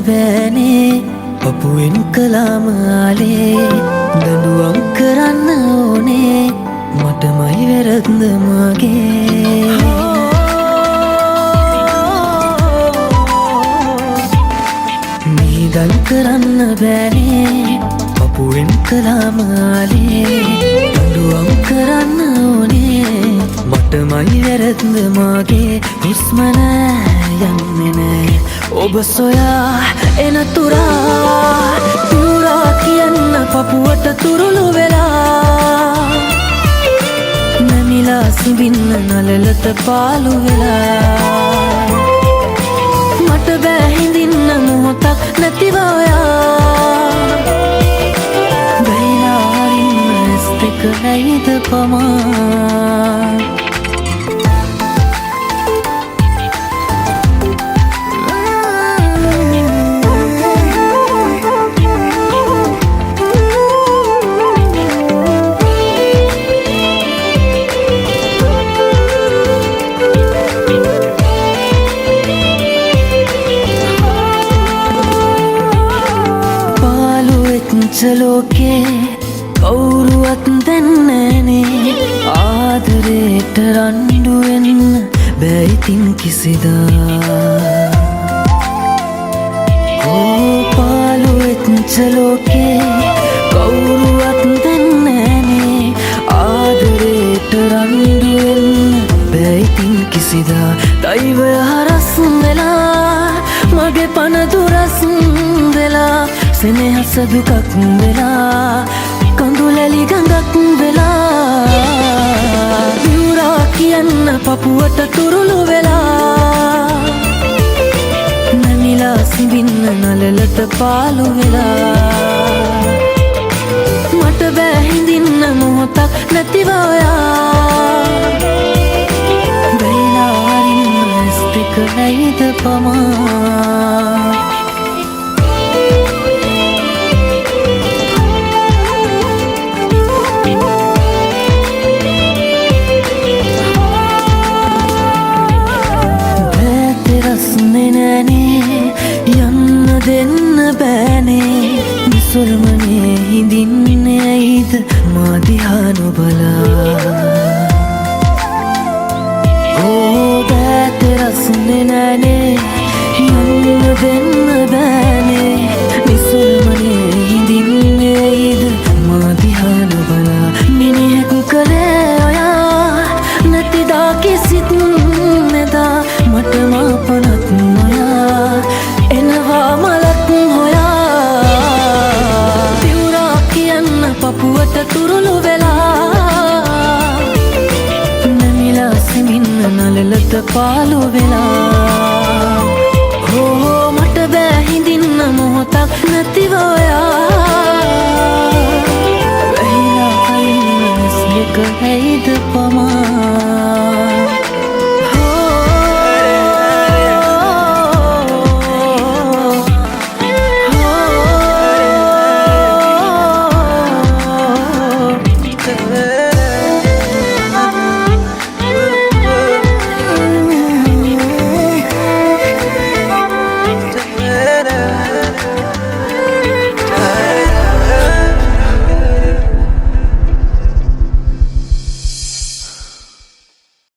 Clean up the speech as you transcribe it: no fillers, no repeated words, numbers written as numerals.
බෑනේ පපුවෙන් කලාම ආලේ දඬුවම් කරන්න ඕනේ මටමයි වැරද්ද මගේ නිදන් කරන්න බෑනේ පපුවෙන් කලාම ආලේ දඬුවම් කරන්න ඕනේ මටමයි වැරද්ද මගේ හුස්ම නෑ යන්නේ නෑ ඔබ සොයා එන තුරා කියන්න පපුවට තුරුළු වෙලා නැමිලා සිඹින්න නලලට පාලු වෙලා මට බෑ හිඳින්න මොහොතක් නැතිව ඔයා බැහැලා හරින්න ඇස් දෙක ඇයිද පමා ලෝකේ කවුරුවත් දැන්නෑනේ ආදරේට රණ්ඩු වෙන්න බෑ ඉතින් කිසිදා පාළුවෙච්ච ලෝකේ කවුරුවත් දැන්නෑනේ ආදරේට රණ්ඩු වෙන්න බෑ ඉතින් කිසිදා දෛවය හරස් වෙලා මගේ පන දුරස් වෙලා සෙනෙහස දුකක් වෙලා කඳුලැලි ගඟක් වෙලා යුරා කියන්න පපුවට තුරුළු වෙලා නැමිලා සිඹින්න නලලට පාලු වෙලා මට බෑ හිඳින්න මොහොතක් නැතිව ඔයා බැහැලා හරින්න ඇස් දෙක ඇයිද පමා යන්න දෙන්න බෑනේ නිසල්මනේ හිඳින්නේ ඇයිද මා දිහා නොබලා බෑත රස්නේ නෑනේ යන්න දෙන්න බෑනේ නිසල්මනේ හිඳින්නේ ඇයිද මා දිහා නොබලා මිනිහෙක් කලේ ඔයා නැතිදා කිසිත් නෙදා මට මාපනත් නොයා එනවා මලක් හොයා පිවුරා කියන්න පපුවට තුරුළු වෙලා නැමිලා සිඹින්න නලලට පාලු වෙලා හෝ මට බෑ හිඳින්න මොහොතක් නැතිව ඔයා වැහිලා කලින් ඇස් දෙක ඇයිද පමා